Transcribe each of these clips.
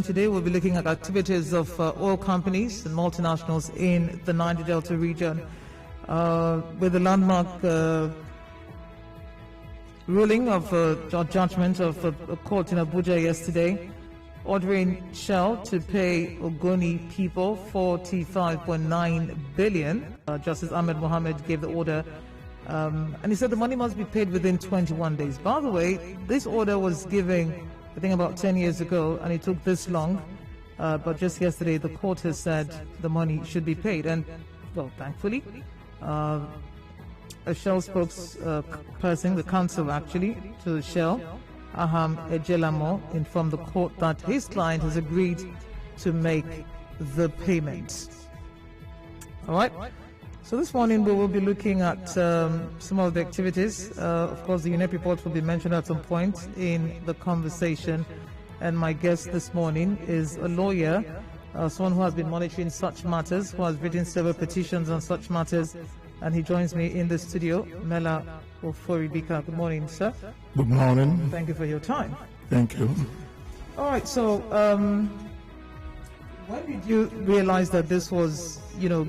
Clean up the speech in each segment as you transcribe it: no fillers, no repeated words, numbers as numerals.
Today we'll be looking at activities of oil companies and multinationals in the Niger Delta region with the landmark ruling of judgment of a court in Abuja yesterday ordering Shell to pay Ogoni people 45.9 billion. Justice Ahmed Mohammed gave the order and he said the money must be paid within 21 days. By the way, this order was given I think about 10 years ago, and it took this long. But just yesterday, the court has said the money should be paid. And, well, thankfully, a Shell spokesperson, the counsel actually, to Shell, Aham Ejelamo, informed the court that his client has agreed to make the payment. All right. So this morning we will be looking at some of the activities. Of course, the UNEP report will be mentioned at some point in the conversation. And my guest this morning is a lawyer, someone who has been monitoring such matters, who has written several petitions on such matters. And he joins me in the studio, Mela Oforibika. Good morning, sir. Good morning. Thank you for your time. Thank you. All right, so when did you realize that this was,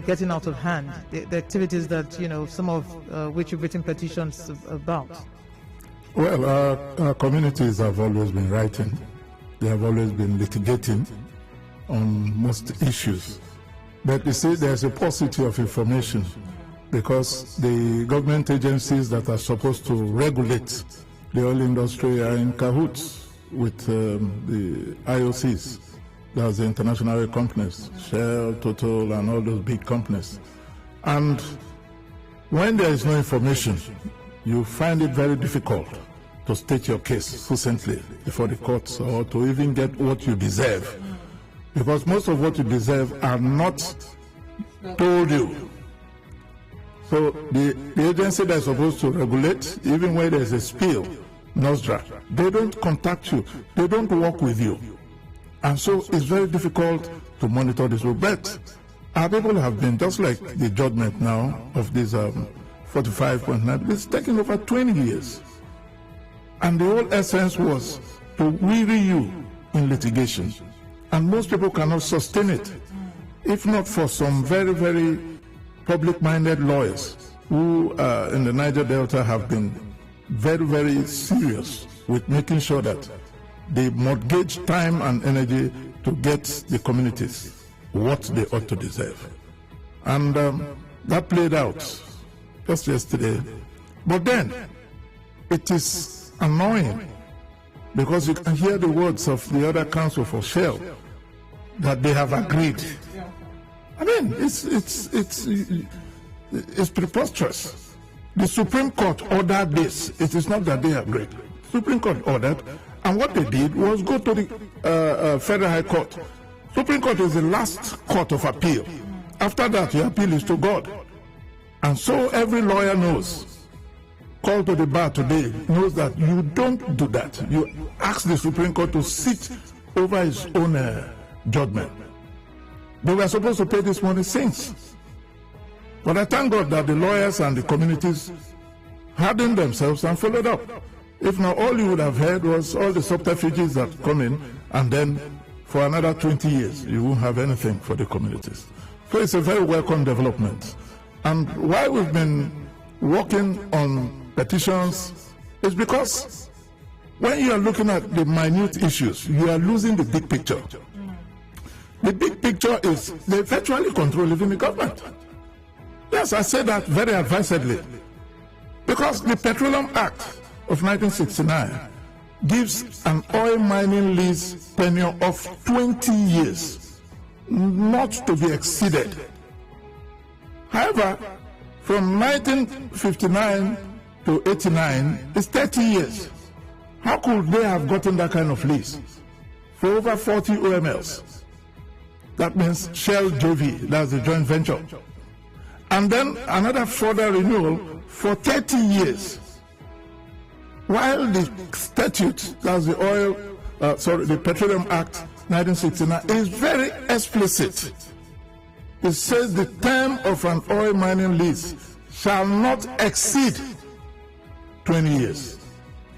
getting out of hand, the activities that, some of which you've written petitions about? Well, our communities have always been writing. They have always been litigating on most issues. But you see, there's a paucity of information because the government agencies that are supposed to regulate the oil industry are in cahoots with the IOCs. That's the international oil companies, Shell, Total, and all those big companies. And when there is no information, you find it very difficult to state your case succinctly before the courts or to even get what you deserve. Because most of what you deserve are not told you. So the agency that is supposed to regulate, even when there is a spill, NOSDRA, they don't contact you. They don't work with you. And so it's very difficult to monitor this. But our people have been, just like the judgment now of this 45.9, it's taken over 20 years. And the whole essence was to weary you in litigation. And most people cannot sustain it, if not for some very, very public-minded lawyers who in the Niger Delta have been very, very serious with making sure that they mortgage time and energy to get the communities what they ought to deserve. And that played out just yesterday. But then, it is annoying because you can hear the words of the other counsel for Shell that they have agreed. I mean, it's preposterous. The Supreme Court ordered this. It is not that they agreed. Supreme Court ordered. And what they did was go to the Federal High Court. Supreme Court is the last court of appeal. After that, your appeal is to God. And so every lawyer knows, called to the bar today, knows that you don't do that. You ask the Supreme Court to sit over his own judgment. They were supposed to pay this money since. But I thank God that the lawyers and the communities hardened themselves and followed up. If not, all you would have heard was all the subterfuges that come in, and then for another 20 years, you won't have anything for the communities. So it's a very welcome development. And why we've been working on petitions is because when you are looking at the minute issues, you are losing the big picture. The big picture is they virtually control even the government. Yes, I say that very advisedly. Because the Petroleum Act of 1969 gives an oil mining lease tenure of 20 years, not to be exceeded. However, from 1959 to 89 is 30 years. How could they have gotten that kind of lease for over 40 OMLs? That means Shell JV, that's the joint venture. And then another further renewal for 30 years. While the statute, that's the Petroleum Act 1969, is very explicit. It says the term of an oil mining lease shall not exceed 20 years.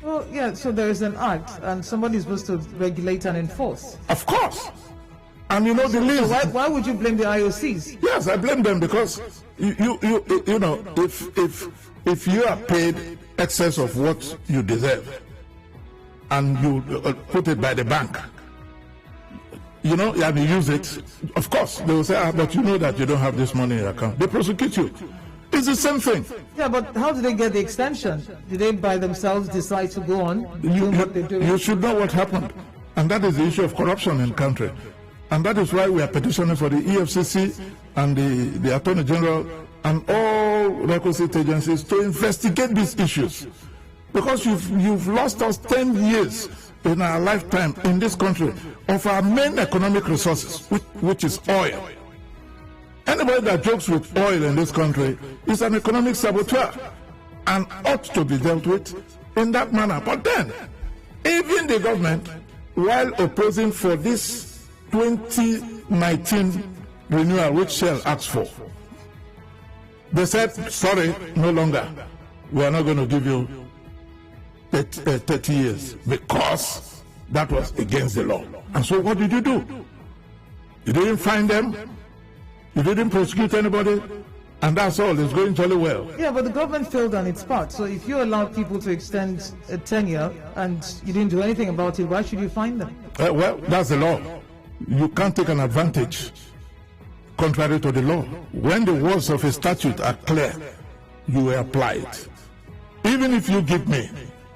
Well, yeah, so there is an act, and somebody is supposed to regulate and enforce. Of course. And you know the list. So why would you blame the IOCs? Yes, I blame them because you know, if you are paid excess of what you deserve and you put it by the bank, you know, and you use it, of course they will say, but you know that you don't have this money in your account. They prosecute you. It's the same thing. Yeah, but how do they get the extension? Did they by themselves decide to go on doing what they do? You should know what happened. And that is the issue of corruption in the country. And that is why we are petitioning for the EFCC and the Attorney General and all requisite agencies to investigate these issues. Because you've lost us 10 years in our lifetime in this country of our main economic resources, which is oil. Anybody that jokes with oil in this country is an economic saboteur and ought to be dealt with in that manner. But then, even the government, while opposing for this 2019 renewal, which Shell asked for, they said, sorry, no longer. We are not going to give you 30 years because that was against the law. And so what did you do? You didn't find them. You didn't prosecute anybody, and that's all. It's going totally well. Yeah, but the government failed on its part. So if you allow people to extend a tenure and you didn't do anything about it, why should you fine them? Well, that's the law. You can't take an advantage contrary to the law. When the words of a statute are clear, you will apply it. Even if you give me,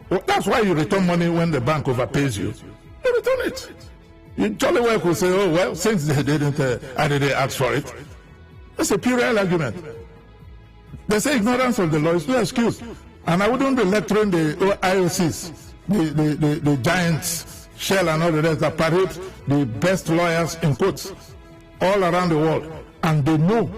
well, that's why you return money when the bank overpays you. You return it. You jolly well could say, oh, well, since they didn't, I didn't ask for it. That's a puerile argument. They say ignorance of the law is no excuse. And I wouldn't be lecturing the IOCs, the giants, Shell and all the rest that parade the best lawyers in quotes all around the world. And they know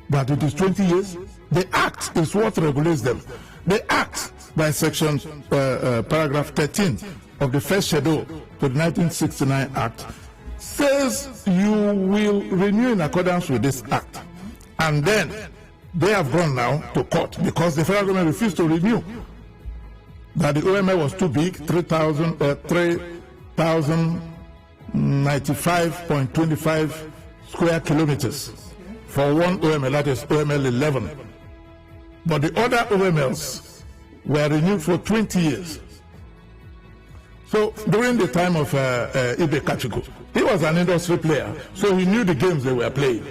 that it is 20 years. The act is what regulates them. The act by section paragraph 13 of the first schedule to the 1969 Act says you will renew in accordance with this act. And then they have gone now to court because the federal government refused to renew. That the OML was too big, 3,095.25 square kilometers for one OML, that is OML 11. But the other OMLs were renewed for 20 years. So during the time of Ibe Kachuku, he was an industry player, so he knew the games they were playing.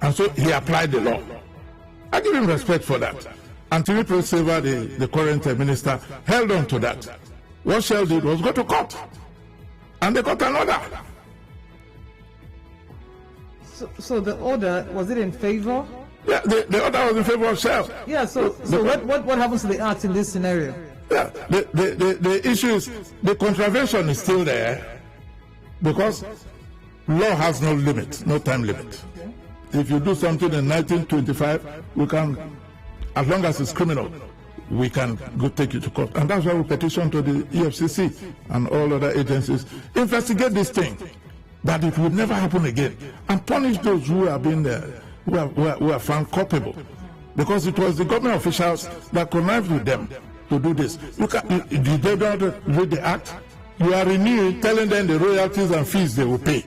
And so he applied the law. I give him respect for that. And Timothy Silva, the current minister, held on to that. What Shell did was go to court. And they got an order. So the order, was it in favor? Yeah, the order was in favor of Shell. Yeah, so what happens to the act in this scenario? Yeah, the issue is the contravention is still there because law has no limit, no time limit. Okay. If you do something in 1925, we can, as long as it's criminal, we can go take you to court. And that's why we petition to the EFCC and all other agencies, investigate this thing, that it will never happen again, and punish those who have been who are found culpable. Because it was the government officials that connived with them to do this. They don't read the act. You are renewing, telling them the royalties and fees they will pay.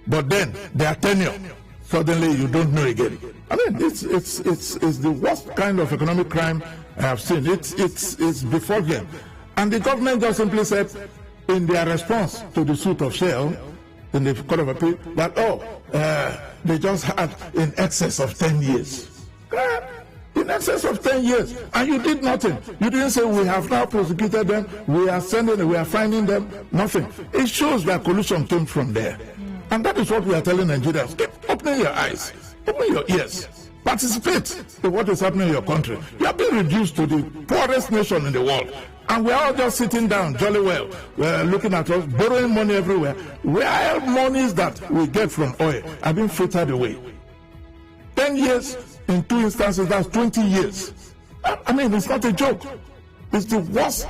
But then their tenure, suddenly you don't know again. I mean, it's the worst kind of economic crime I have seen. It's before them. And the government just simply said in their response to the suit of Shell in the Court of Appeal that they just had in excess of 10 years. In excess of 10 years, and you did nothing. You didn't say we have now prosecuted them, we are finding them, nothing. It shows that collusion came from there. And that is what we are telling Nigerians. Keep opening your eyes, open your ears, participate in what is happening in your country. You are being reduced to the poorest nation in the world. And we are all just sitting down jolly well, looking at us, borrowing money everywhere. Where monies that we get from oil are being frittered away. 10 years in two instances, that's 20 years. I mean, it's not a joke. It's the worst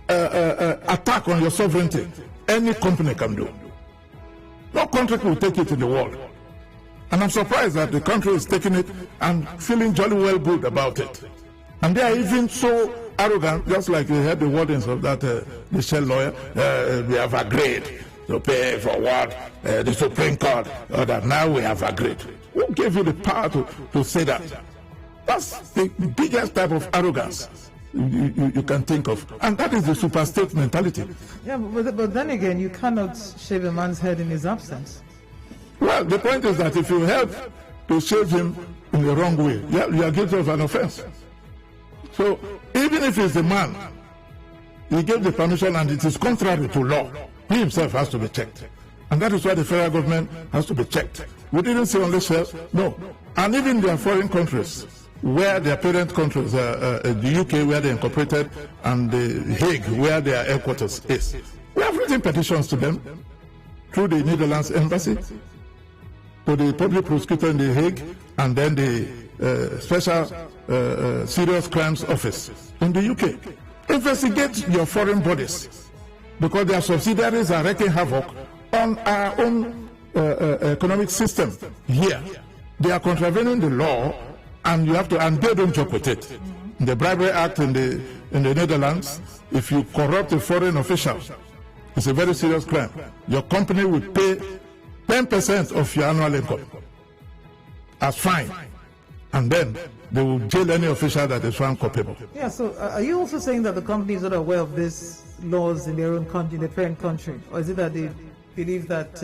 attack on your sovereignty any company can do. No country will take it in the world. And I'm surprised that the country is taking it and feeling jolly well good about it. And they are even so arrogant, just like you heard the wordings of that the Shell lawyer. We have agreed to pay for what the Supreme Court, or that now we have agreed. Who gave you the power to say that? That's the biggest type of arrogance you can think of. And that is the superstate mentality. Yeah, but then again, you cannot shave a man's head in his absence. Well, the point is that if you help to shave him in the wrong way, you are guilty of an offense. So even if he's the man, he gave the permission and it is contrary to law, he himself has to be checked. And that is why the federal government has to be checked. We didn't say only Shell, no. And even their foreign countries, where their parent countries, the UK where they incorporated, and the Hague where their headquarters is. We have written petitions to them through the Netherlands embassy, to the public prosecutor in the Hague, and then the special serious crimes office in the UK. Investigate your foreign bodies, because their subsidiaries are wreaking havoc on our own economic system here. They are contravening the law, and you have to, and they don't joke with it. The Bribery Act in the Netherlands, if you corrupt a foreign official, it's a very serious crime. Your company will pay 10% of your annual income as fine, and then they will jail any official that is found culpable. Yeah, so are you also saying that the company is not aware of these laws in their own country, the parent country? Or is it that they believe that,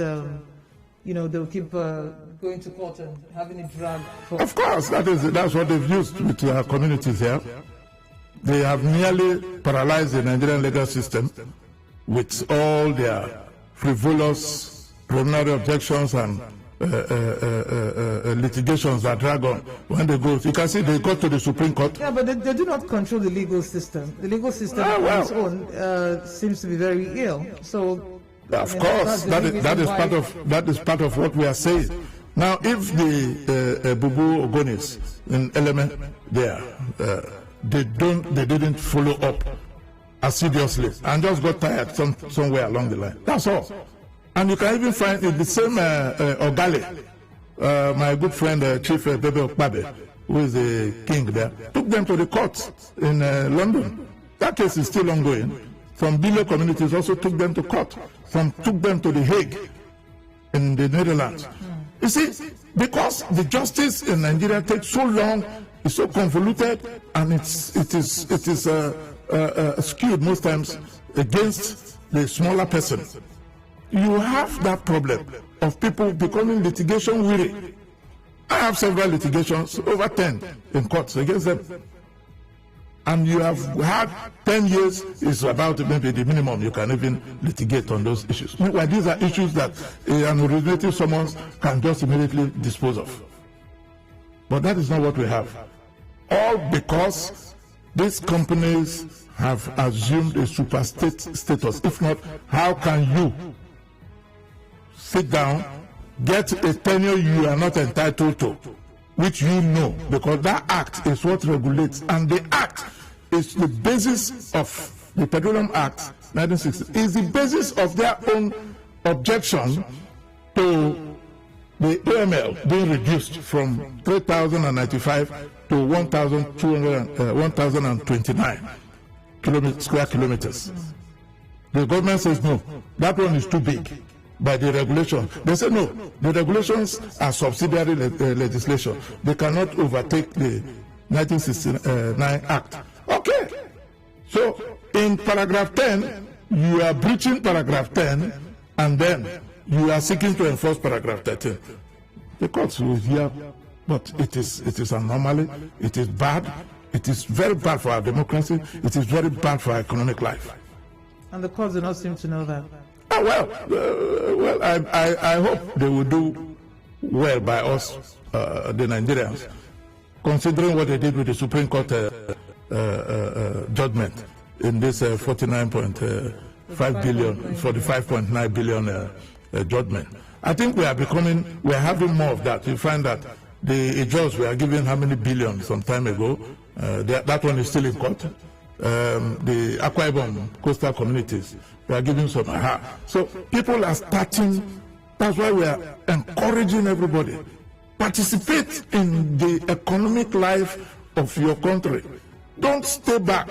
they'll keep going to court and having it dragged? Of course, that's what they've used with our communities here. They have nearly paralyzed the Nigerian legal system with all their frivolous preliminary objections and litigations that drag on. When they go, you can see they go to the Supreme Court. Yeah, but they do not control the legal system. The legal system on its own seems to be very ill. So, of course, that is part of what we are saying. Now, if the Bubu Ogonis in Element there, they didn't follow up assiduously and just got tired somewhere along the line. That's all. And you can even find it the same Ogale, my good friend Chief Bebe Okpabe, who is the king there, took them to the court in London. That case is still ongoing. Some Bilo communities also took them to court. Some took them to the Hague in the Netherlands. You see, because the justice in Nigeria takes so long, it's so convoluted, and it is skewed most times against the smaller person. You have that problem of people becoming litigation weary. I have several litigations, over 10 in courts against them. And you have had 10 years is about maybe the minimum you can even litigate on those issues. Meanwhile, these are issues that an originative summons can just immediately dispose of. But that is not what we have. All because these companies have assumed a superstate status. If not, how can you sit down, get a tenure you are not entitled to, which you know, because that act is what regulates, and the act is the basis of the Petroleum Act 1960, is the basis of their own objection to the AML being reduced from 3,095 to 1,029 square kilometers. The government says no, that one is too big. By the regulation, they say no, the regulations are subsidiary legislation. They cannot overtake the 1969 Act. Okay, so in paragraph 10, you are breaching paragraph 10, and then you are seeking to enforce paragraph 13. The courts will hear, but it is an anomaly. It is bad. It is very bad for our democracy. It is very bad for our economic life. And the courts do not seem to know that. I hope they will do well by us, the Nigerians, considering what they did with the Supreme Court judgment in this 49.5 billion, 45.9 billion judgment. I think we are having more of that. You find that the judge we are giving how many billions some time ago, that one is still in court. The Akwa Ibom coastal communities, we are giving some. So people are starting. That's why we are encouraging everybody. Participate in the economic life of your country. Don't stay back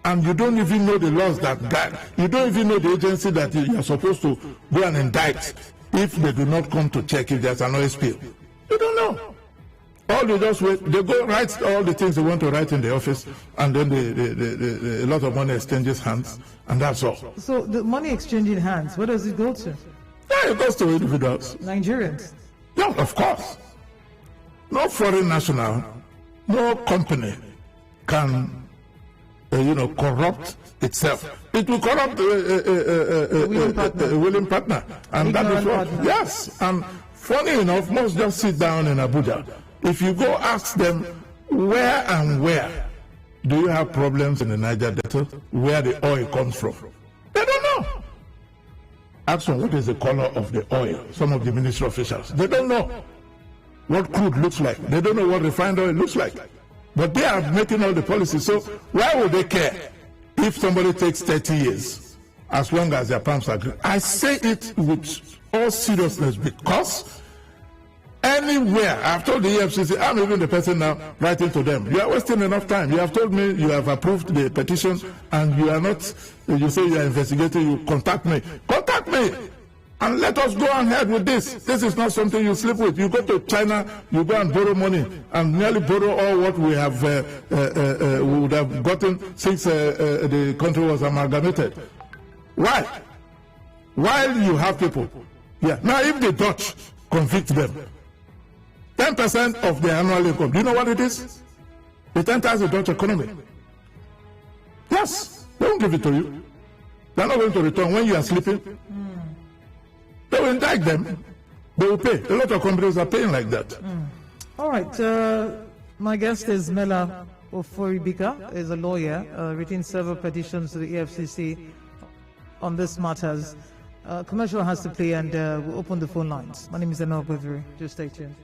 and you don't even know the laws that guide. You don't even know the agency that you are supposed to go and indict if they do not come to check if there's an oil spill. You don't know. All they just wait, they go write all the things they want to write in the office, and then a lot of money exchanges hands, and that's all. So the money exchanging hands, where does it go to? Yeah, it goes to individuals. Nigerians? Yeah, of course. No foreign national, no company can corrupt itself. It will corrupt a willing partner. And that is what, yes. And funny enough, most just sit down in Abuja. If you go ask them, where do you have problems in the Niger Delta, where the oil comes from? They don't know. Ask them what is the color of the oil, some of the ministry officials. They don't know what crude looks like. They don't know what refined oil looks like. But they are making all the policies. So why would they care if somebody takes 30 years, as long as their palms are green? I say it with all seriousness because anywhere, I've told the EFCC, I'm even the person now writing to them. You are wasting enough time. You have told me you have approved the petition and you are not, you say you are investigating, you contact me. Contact me! And let us go ahead with this. This is not something you sleep with. You go to China, you go and borrow money, and nearly borrow all what we have we would have gotten since the country was amalgamated. Why? While you have people. Yeah. Now, if the Dutch convict them, 10% of their annual income, do you know what it is? It enters the Dutch economy. Yes. They won't give it to you. They're not going to return when you are sleeping. They will indict them. They will pay. A lot of companies are paying like that. All right. My guest is Mela Oforibika, is a lawyer, written several petitions to the EFCC on this matters. Commercial has to play, and we'll open the phone lines. My name is Enoh Enigma. Just stay tuned.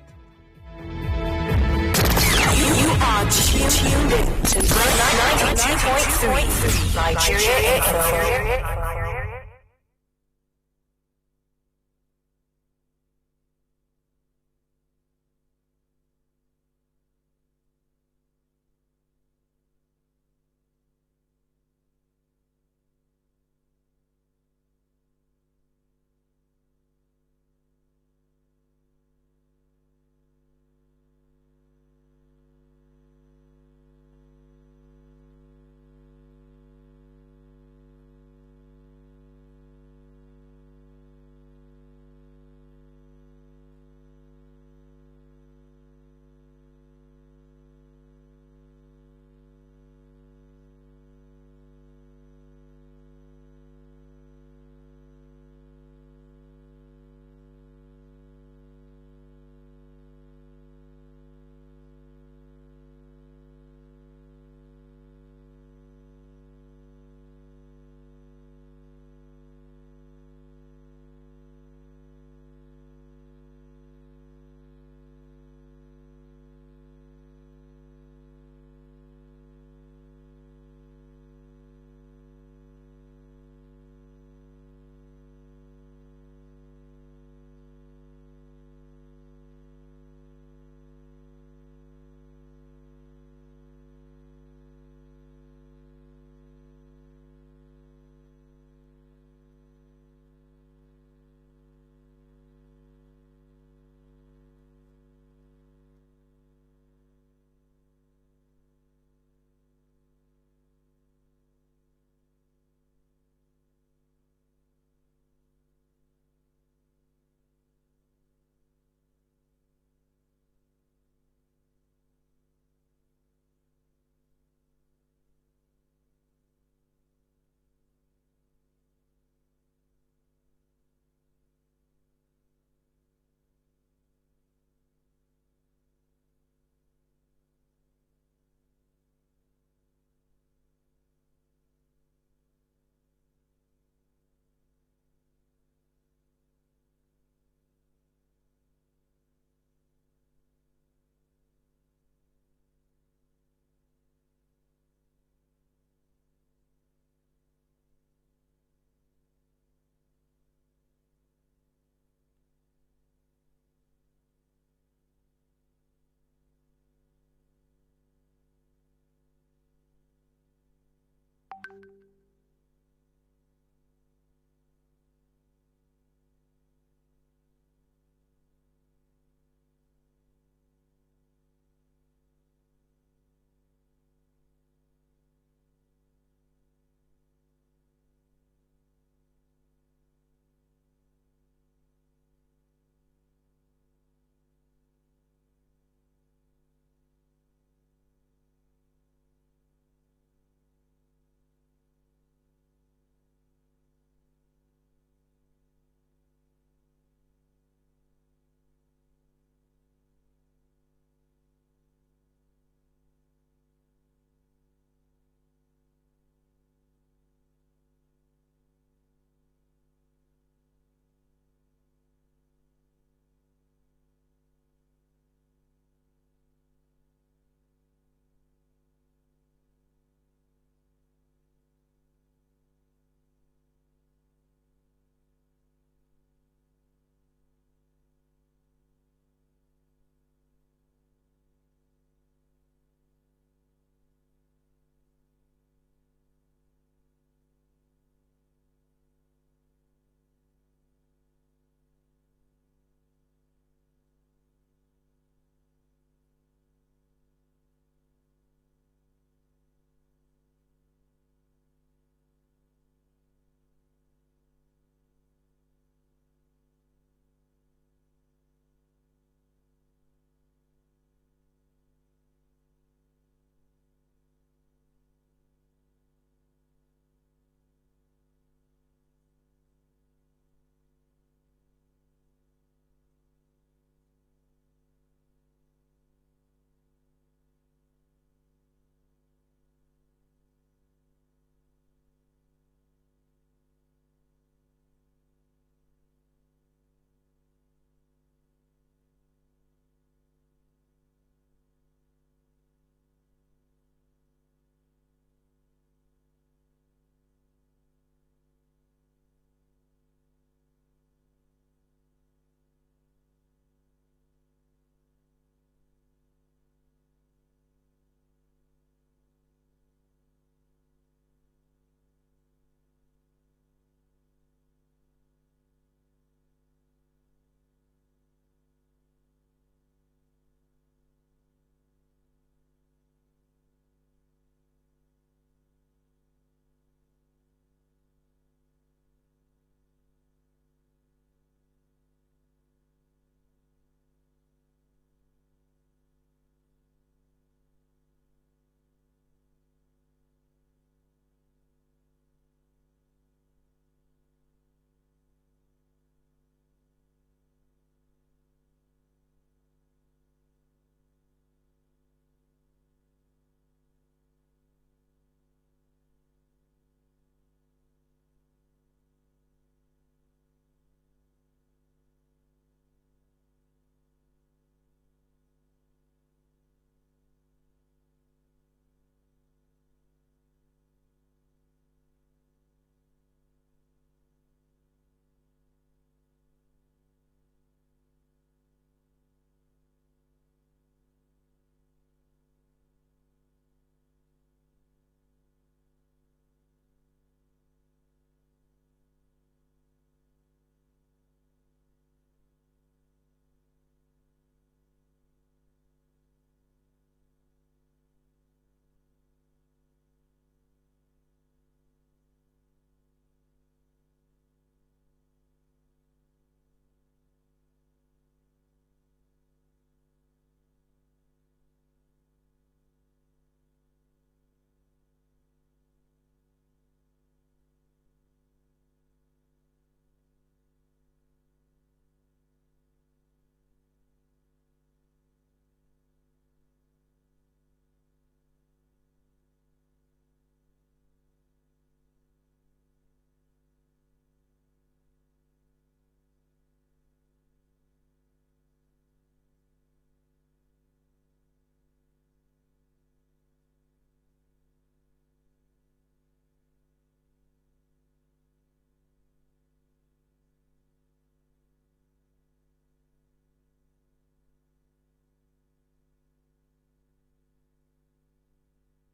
You are tuned in to 92.3 Nigeria FM.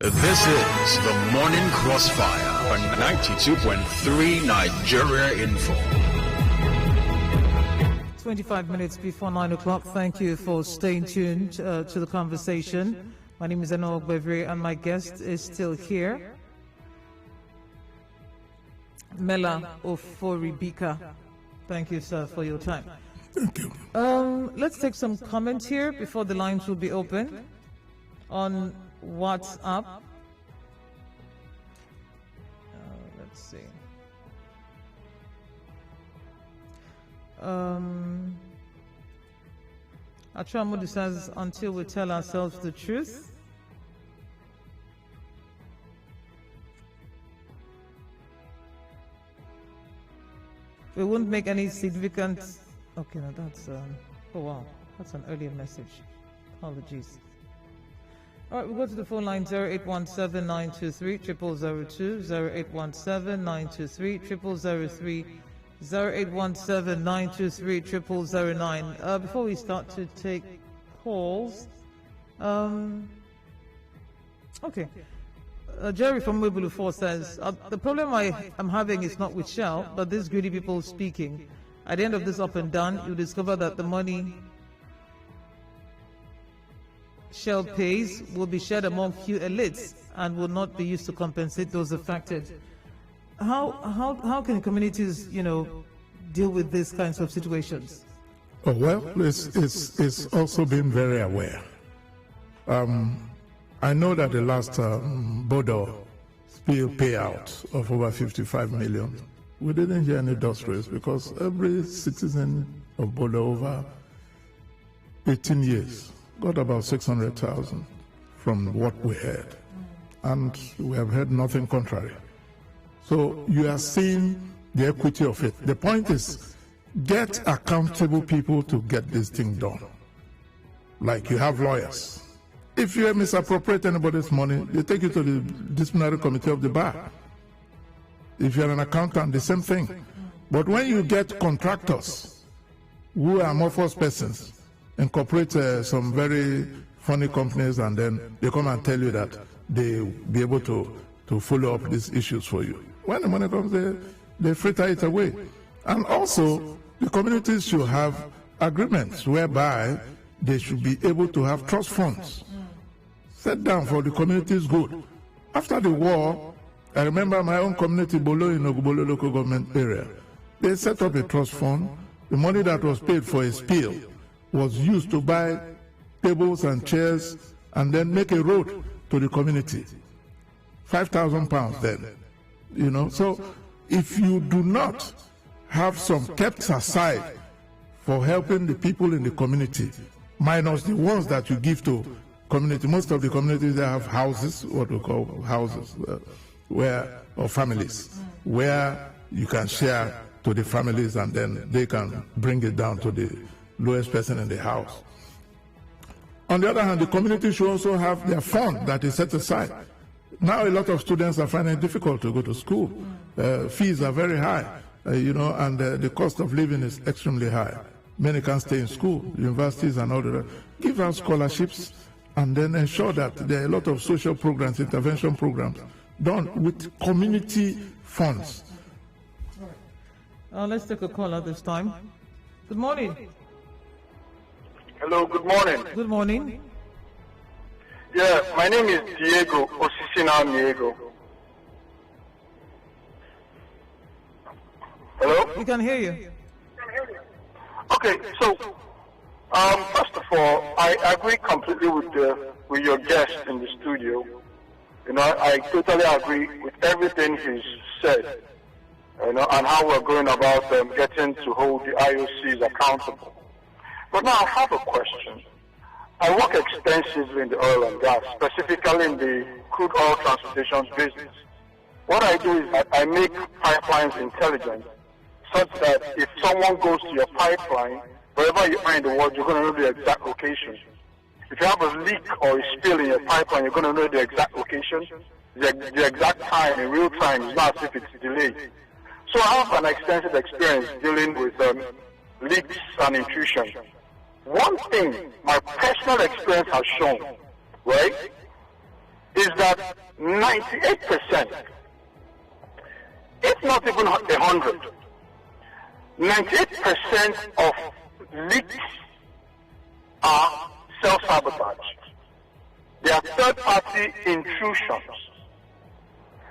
This is the Morning Crossfire on 92.3 Nigeria Info. 25 minutes before 9 o'clock. Thank you for staying tuned to the conversation. My name is Enoh Enigma, and my guest is still here. Mela Oforibika. Thank you, sir, for your time. Thank you. Let's take some comments here before the lines will be open on WhatsApp. Let's see. Achamudu says, until we tell ourselves the truth. We won't make any significant... Okay, no, that's... oh, wow. That's an earlier message. Apologies. All right, we'll go to the phone line 0817-923-0002, 0817-923-0003, 0817-923-0009. Before we start to take calls, okay. Jerry from Wibulu 4 says, the problem I am having is not with Shell, but these greedy people speaking. At the end of this up and down, you discover that the money Shell pays will be shared among few elites and will not be used to compensate those affected. How can communities, deal with these kinds of situations? Oh, well, it's also been very aware. I know that the last Bodo spill payout of over 55 million, we didn't hear any dust raise because every citizen of Bodo over 18 years got about 600,000 from what we heard. And we have heard nothing contrary. So you are seeing the equity of it. The point is, get accountable people to get this thing done. Like you have lawyers. If you misappropriate anybody's money, they take you to the disciplinary committee of the bar. If you're an accountant, the same thing. But when you get contractors who are amorphous persons, incorporate some very funny companies, and then they come and tell you that they'll be able to follow up these issues for you. When the money comes, they fritter it away. And also, the communities should have agreements whereby they should be able to have trust funds set down for the community's good. After the war, I remember my own community, Bolo, in Ogbolo local government area. They set up a trust fund. The money that was paid for a spill was used to buy tables and chairs and then make a road to the community. £5,000 then. So if you do not have some kept aside for helping the people in the community, minus the ones that you give to community, most of the communities, they have houses, what we call houses, or families, where you can share to the families and then they can bring it down to the lowest person in the house. On the other hand, the community should also have their fund that is set aside. Now a lot of students are finding it difficult to go to school. Fees are very high, and the cost of living is extremely high. Many can't stay in school, universities and all that. Give out scholarships and then ensure that there are a lot of social programs, intervention programs done with community funds. Let's take a call at this time. Good morning. Hello, good morning. Good morning. Yeah, my name is Diego Osisina Diego. Hello? We can hear you. Okay, so first of all, I agree completely with your guest in the studio. I totally agree with everything he's said. And how we're going about getting to hold the IOCs accountable. But now I have a question. I work extensively in the oil and gas, specifically in the crude oil transportation business. What I do is I make pipelines intelligent, such that if someone goes to your pipeline, wherever you are in the world, you're going to know the exact location. If you have a leak or a spill in your pipeline, you're going to know the exact location, the exact time, in real time. It's not as if it's delayed. So I have an extensive experience dealing with leaks and intrusion. One thing my personal experience has shown, right, is is that 98%, if not even 100, 98% of leaks are self-sabotage. They are third-party intrusions.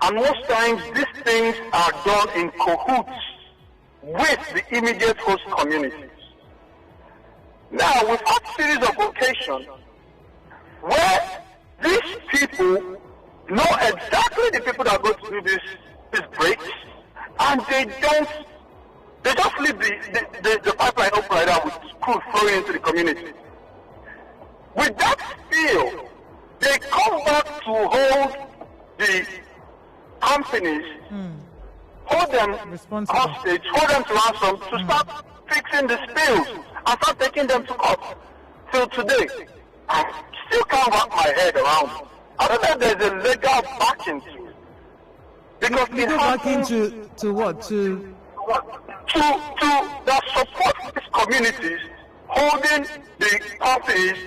And most times these things are done in cahoots with the immediate host communities. Now, we've had a series of occasions where these people know exactly the people that are going to do these breaks, and they just leave the pipeline open like that with crude flowing into the community. With that spill, they come back to hold the companies, hold them hostage, hold them to ransom to start fixing the spills and start taking them to court. Till today, I still can't wrap my head around it. I don't know if there's a legal backing to it. Because it happens to what? To that support these communities, holding the companies,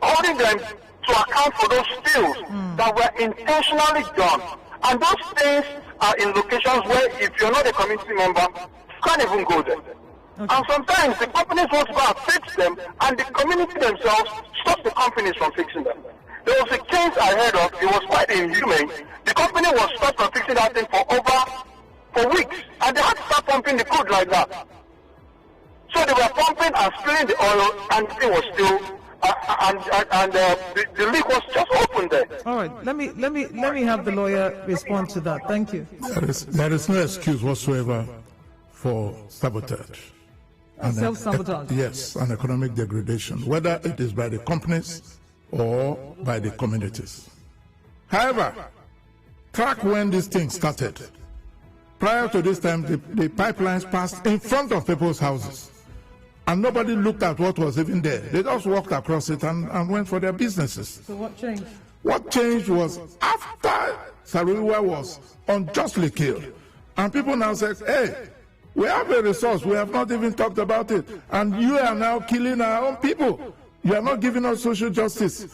holding them to account for those spills that were intentionally done. And those things are in locations where if you're not a community member, you can't even go there. Okay. And sometimes the companies want to go and fix them, and the community themselves stop the companies from fixing them. There was a case I heard of, it was quite inhumane. The company was stopped from fixing that thing for weeks, and they had to start pumping the crude like that. So they were pumping and spilling the oil, and the thing was still, the leak was just open there. All right, let me have the lawyer respond to that. Thank you. There is no excuse whatsoever for sabotage. Self-sabotage. Yes, and economic degradation, whether it is by the companies or by the communities. However, track when this thing started. Prior to this time, the pipelines passed in front of people's houses, and nobody looked at what was even there. They just walked across it and went for their businesses. So what changed? What changed was after Saruiwa was unjustly killed, and people now said, hey, we have a resource, we have not even talked about it, and you are now killing our own people. You are not giving us social justice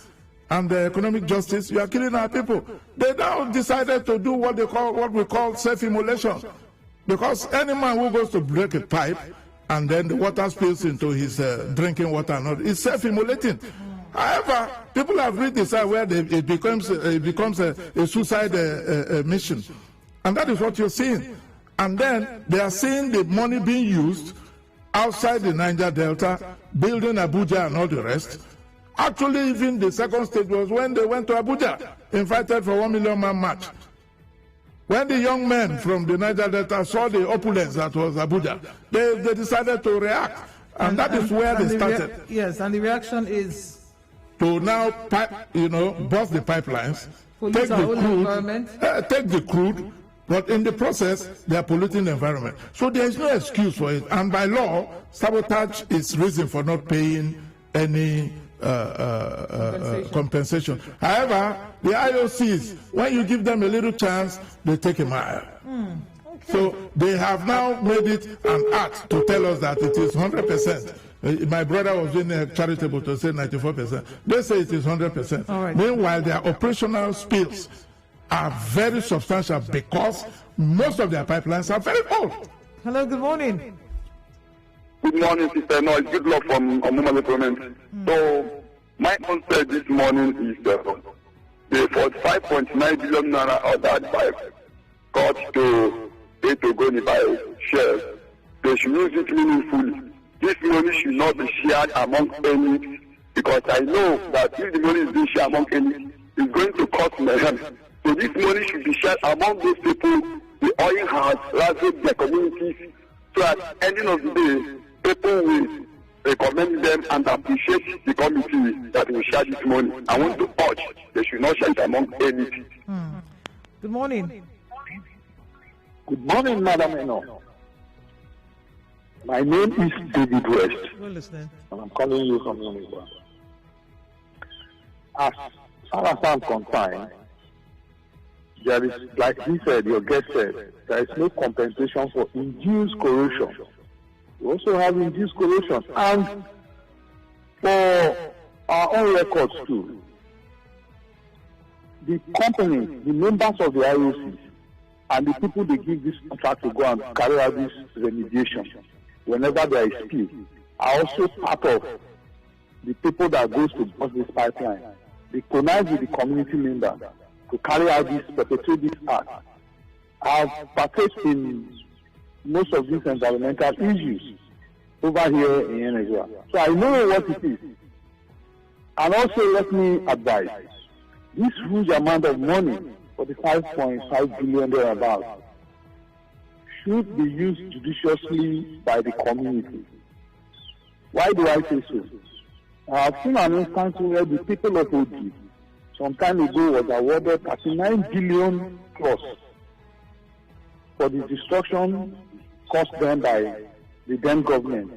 and economic justice, you are killing our people. They now decided to do what we call self-immolation. Because any man who goes to break a pipe and then the water spills into his drinking water and all, is self-immolating. However, people have reached the side where it becomes a suicide mission. And that is what you're seeing. And then they are seeing the money being used outside the Niger Delta, building Abuja and all the rest. Actually, even the second stage was when they went to Abuja, invited for 1 million man march. When the young men from the Niger Delta saw the opulence that was Abuja, they decided to react. And that is where they started. Yes, and the reaction is? To now, bust the pipelines, take the crude, but in the process, they are polluting the environment. So there is no excuse for it. And by law, sabotage is reason for not paying any compensation. However, the IOCs, when you give them a little chance, they take a mile. Okay. So they have now made it an act to tell us that it is 100%. My brother was doing charitable to say 94%. They say it is 100%. All right. Meanwhile, their operational spills are very substantial because most of their pipelines are very old. Hello, good morning. Good morning, Sister. No, it's good luck from Omuma Parliament. So, my answer this morning is the 45.9 billion naira ordered by court to pay to Goni by shares. They should use it meaningfully. This money should not be shared among any, because I know that if the money is being shared among any, it's going to cost mayhem. So this money should be shared among those people, the oil has ravaged their communities, so at the ending of the day, people will recommend them and appreciate the committee that will share this money. I want to urge they should not share it among any. Good morning. Good morning, Madam Enoh. My name is David West, and I'm calling you from Niger. As far as I'm concerned, there is, like he said, your guest said, there is no compensation for induced corrosion. We also have induced corrosion, and for our own records too. the companies, the members of the IOCs, and the people they give this contract to go and carry out this remediation whenever there is spill are also part of the people that goes to bust this pipeline. They connive with the community members to carry out this, perpetrate this act. I've participated in most of these environmental issues over here in Niger. So I know what it is. And also let me advise, this huge amount of money, $45.5 billion thereabouts, should be used judiciously by the community. Why do I say so? I have seen an instance where the people of OD some time ago was awarded 39 billion plus for the destruction caused them by the then government.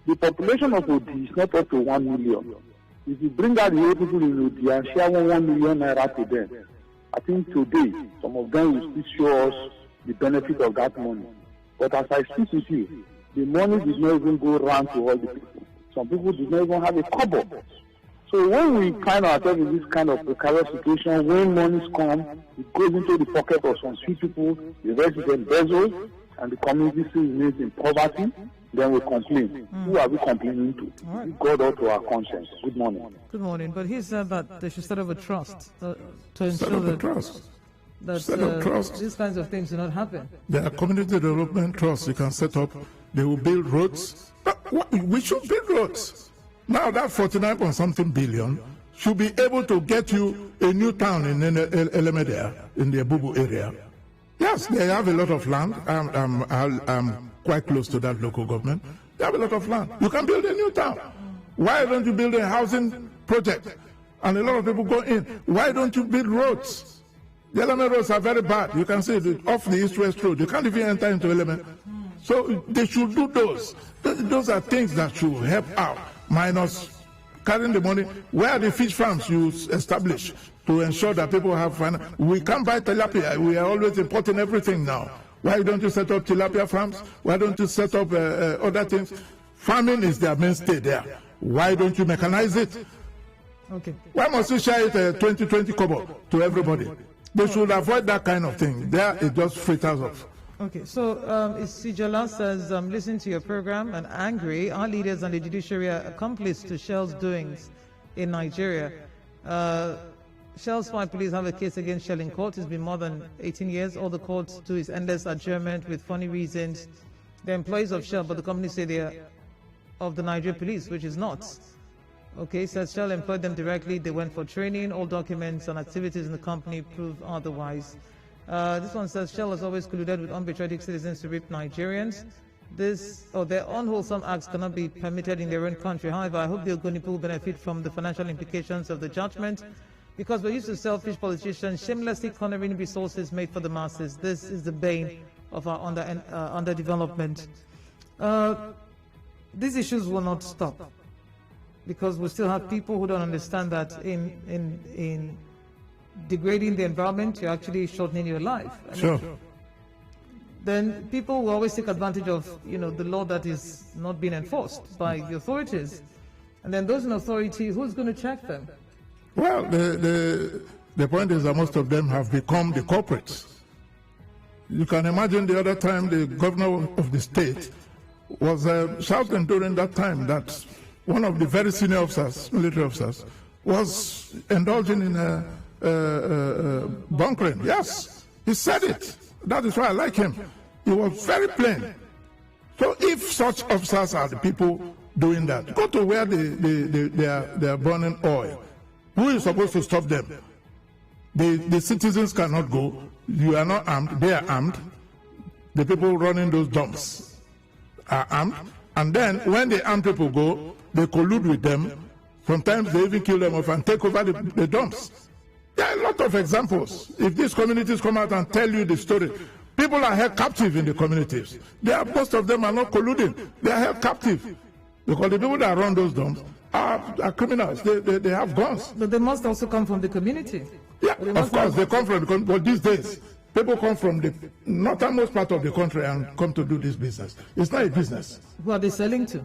The population of OD is not up to 1 million. If you bring out the whole people in OD and share 1 million naira to them, I think today some of them will still show us the benefit of that money. But as I speak with you, the money did not even go round to all the people. Some people did not even have a kobo. So when we find ourselves in this kind of precarious situation, when monies come, it goes into the pocket of some few people, the rest is embezzled, and the community still remains in poverty, then we complain. Who are we complaining to? Right. God ought to our conscience. Good morning. Good morning. But he said that they should set up a trust to ensure that these kinds of things do not happen. There are community development trusts you can set up. They will build roads. We should build roads. Now that 49-point-something billion should be able to get you a new town in Elemedea, in the Abubu area. Yes, they have a lot of land. I'm quite close to that local government. They have a lot of land. You can build a new town. Why don't you build a housing project? And a lot of people go in. Why don't you build roads? The Element roads are very bad. You can see it off the east-west road. You can't even enter into Element. So they should do those. Those are things that should help out, minus carrying the money. Where are the fish farms you establish to ensure that people have fun? We can't buy tilapia. We are always importing everything now. Why don't you set up tilapia farms? Why don't you set up other things? Farming is their mainstay there. Why don't you mechanize it? Okay. Why must you share it 20 kobo to everybody? They should avoid that kind of thing. There it just fritters off. Okay, so Isijola says, I'm listening to your program and angry. Our leaders and the judiciary are accomplice to Shell's doings in Nigeria. Shell's 5 police have a case against Shell in court. It's been more than 18 years. All the courts do is endless adjournment with funny reasons. They're employees of Shell, but the company say they are of the Nigeria police, which is not. Okay, says Shell employed them directly. They went for training. All documents and activities in the company prove otherwise. This one says Shell has always colluded with unpatriotic citizens to rape Nigerians. Their unwholesome acts cannot be permitted in their own country. However, I hope the Ogoni people benefit from the financial implications of the judgment, because we're used to selfish politicians shamelessly cornering resources made for the masses. This is the bane of our underdevelopment. These issues will not stop, because we still have people who don't understand that in degrading the environment, you're actually shortening your life. Sure. Then people will always take advantage of, the law that is not being enforced by the authorities. And then those in authority, who's going to check them? Well, the point is that most of them have become the culprits. You can imagine the other time the governor of the state was shouting during that time that one of the very senior officers, military officers, was indulging in bunkering. Yes, he said it. That is why I like him. He was very plain. So if such officers are the people doing that, go to where they are burning oil. Who is supposed to stop them? The citizens cannot go. You are not armed. They are armed. The people running those dumps are armed. And then when the armed people go, they collude with them. Sometimes they even kill them off and take over the dumps. There are a lot of examples. If these communities come out and tell you the story, people are held captive in the communities. Most of them are not colluding. They are held captive because the people that run those dumps are criminals. They have guns. But they must also come from the community. Yeah, of course, they come from the community. But these days, people come from the northernmost part of the country and come to do this business. It's not a business. Who are they selling to?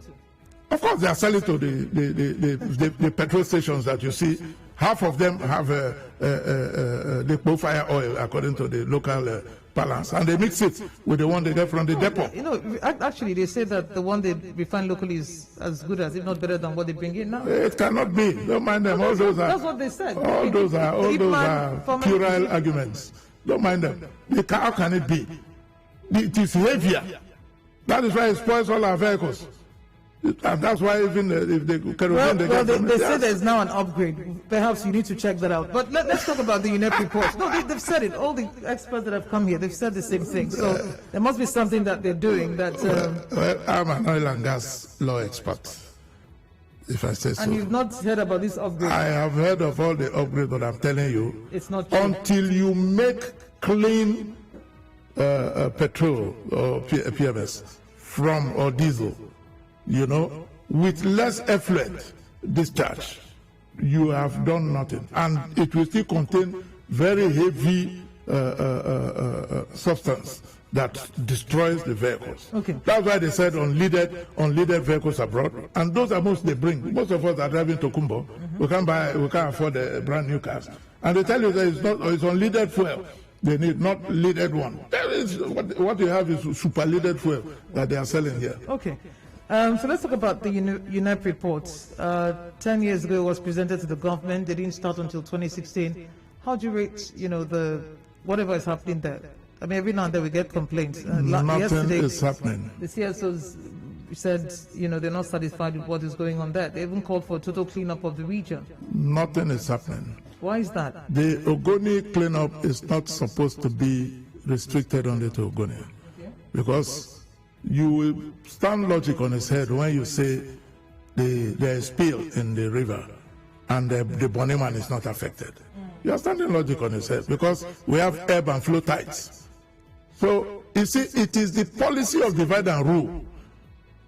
Of course, they are selling to the petrol stations that you see Half of them have the fire oil according to the local balance, and they mix it with the one they get from the depot. You know, actually, they say that the one they refine locally is as good as, if not better than what they bring in now. It cannot be. Don't mind them. All those are. That's what they said. All those are puerile arguments. Don't mind them. How can it be? It is heavier. That is why it spoils all our vehicles. And that's why even if they kerosene they say there's now an upgrade. Perhaps you need to check that out. But let's talk about the UNEP reports. No, they've said it. All the experts that have come here, they've said the same thing. So there must be something that they're doing that. Well, I'm an oil and gas law expert, if I say so. And you've not heard about this upgrade? I have heard of all the upgrades, but I'm telling you, it's not true. Until you make clean petrol or PMS from or diesel, you know, with less effluent discharge, you have done nothing. And it will still contain very heavy substance that destroys the vehicles. Okay. That's why they said unleaded vehicles abroad. And those are most they bring. Most of us are driving to Kumbo. We can't afford a brand new cars. And they tell you that it's unleaded fuel. They need not leaded one. There is, what you have is super leaded fuel that they are selling here. Okay. So let's talk about the UNEP reports. 10 years ago, it was presented to the government. They didn't start until 2016. How do you rate, whatever is happening there? I mean, every now and then we get complaints. Nothing is happening. The CSOs said, they're not satisfied with what is going on there. They even called for a total cleanup of the region. Nothing is happening. Why is that? The Ogoni cleanup is not supposed to be restricted only to Ogoni. Okay. Because you will stand logic on its head when you say there is spill in the river and the Boniman is not affected. You are standing logic on its head because we have ebb and flow tides. So, you see, it is the policy of divide and rule.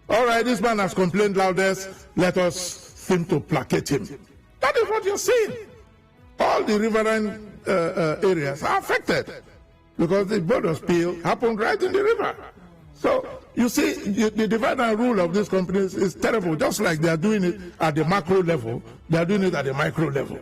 All right, this man has complained loudest, let us seem to placate him. That is what you're seeing. All the riverine areas are affected because the border spill happened right in the river. So, you see, the divide and rule of these companies is terrible. Just like they are doing it at the macro level, they are doing it at the micro level.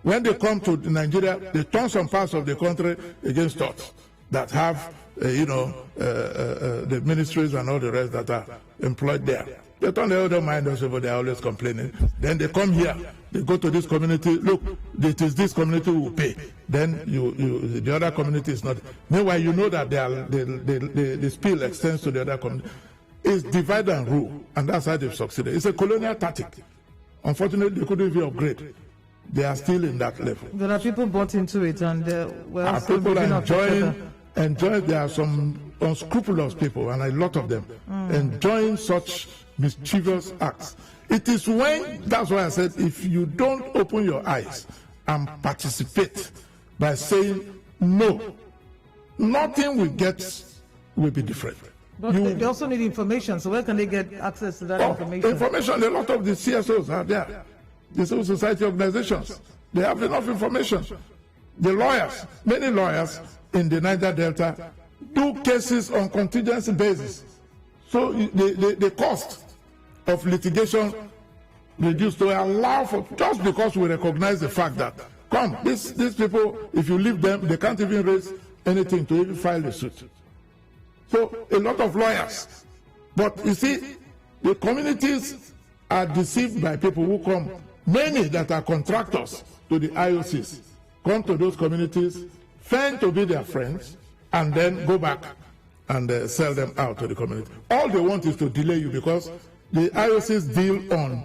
When they come to Nigeria, they turn some parts of the country against us that have, the ministries and all the rest that are employed there. They turn the other mind us over, they are always complaining. Then they come here, they go to this community, look, it is this community who will pay. Then the other community is not. Meanwhile, you know that the spill extends to the other community. It's divide and rule, and that's how they've succeeded. It's a colonial tactic. Unfortunately, they couldn't even upgrade. They are still in that level. There are people bought into it, and people are enjoying. There are some unscrupulous people, and a lot of them enjoying such mischievous acts. It is when, that's why I said, if you don't open your eyes and participate by saying no, nothing will be different. But they also need information, so where can they get access to that information? Information, a lot of the CSOs are there. The civil society organizations, they have enough information. The lawyers, many lawyers in the Niger Delta do cases on contingency basis. So the cost of litigation reduced to allow for, just because we recognize the fact that, these people, if you leave them, they can't even raise anything to even file a suit. So a lot of lawyers. But you see, the communities are deceived by people who come, many that are contractors to the IOCs, come to those communities, feign to be their friends, and then go back and sell them out to the community. All they want is to delay you because the IOCs deal on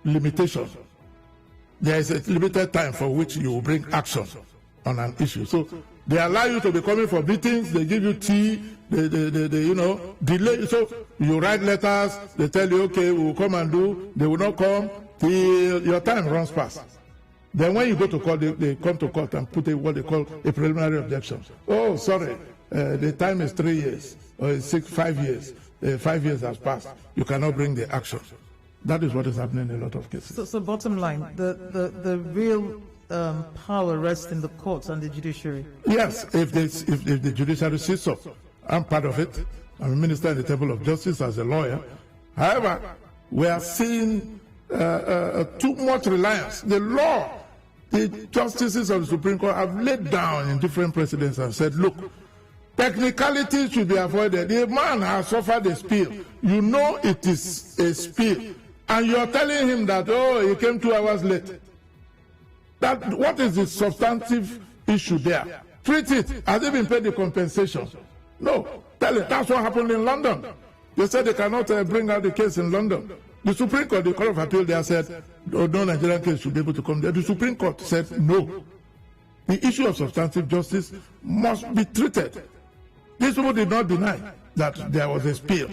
limitation. There is a limited time for which you will bring action on an issue. So they allow you to be coming for meetings, they give you tea, they delay. So you write letters, they tell you, okay, we will come and do, they will not come till your time runs past. Then when you go to court, they come to court and put what they call a preliminary objection. Oh, sorry, the time is 3 years, or it's 5 years. 5 years has passed. You cannot bring the action. That is what is happening in a lot of cases. So bottom line, the real power rests in the courts and the judiciary. Yes, if the judiciary sits up, I'm part of it. I'm a minister in the Temple of Justice as a lawyer. However, we are seeing too much reliance. The law the justices of the Supreme Court have laid down in different precedents and said, look, technicalities should be avoided. The man has suffered a spill. You know it is a spill. And you're telling him that, oh, he came 2 hours late. What is the substantive issue there? Treat it. Has he been paid the compensation? No. Tell him. That's what happened in London. They said they cannot bring out the case in London. The Supreme Court, the Court of Appeal, they said, oh, no Nigerian case should be able to come there. The Supreme Court said no. The issue of substantive justice must be treated. These people did not deny that there was a spill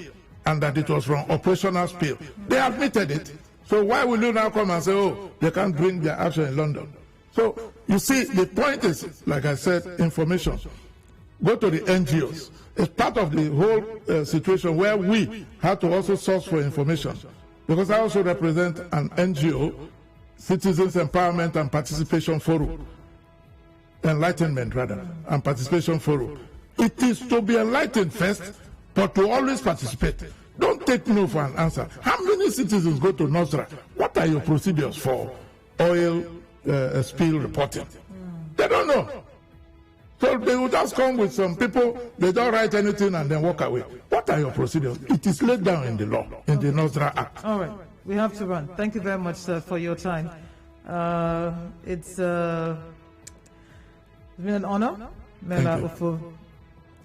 and that it was from operational spill. They admitted it. So why will you now come and say, oh, they can't bring their action in London? So you see, the point is, like I said, information. Go to the NGOs. It's part of the whole situation where we had to also source for information. Because I also represent an NGO, Citizens Empowerment and Participation Forum. Enlightenment, rather, and Participation Forum. It is to be enlightened first, but to always participate. Don't take no for an answer. How many citizens go to Nostra? What are your procedures for oil spill reporting? They don't know. So they will just come with some people, they don't write anything and then walk away. What are your procedures? It is laid down in the law, in the Nostra Act. All right. We have to run. Thank you very much, sir, for your time. It's been an honor. Mela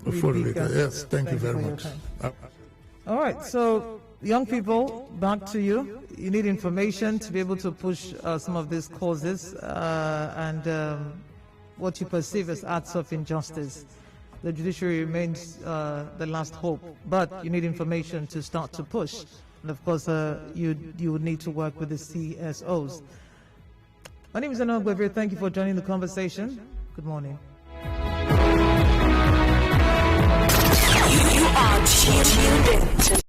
Oforibika. Yes, thank you very much. All right, so young people, back to you. You need information to be able to push some of these causes and what you perceive as acts of injustice. The judiciary remains the last hope, but you need information to start to push. And of course, you would need to work with the CSOs. My name is Enoh Enigma. Thank you for joining the conversation. Good morning. You are tuned in to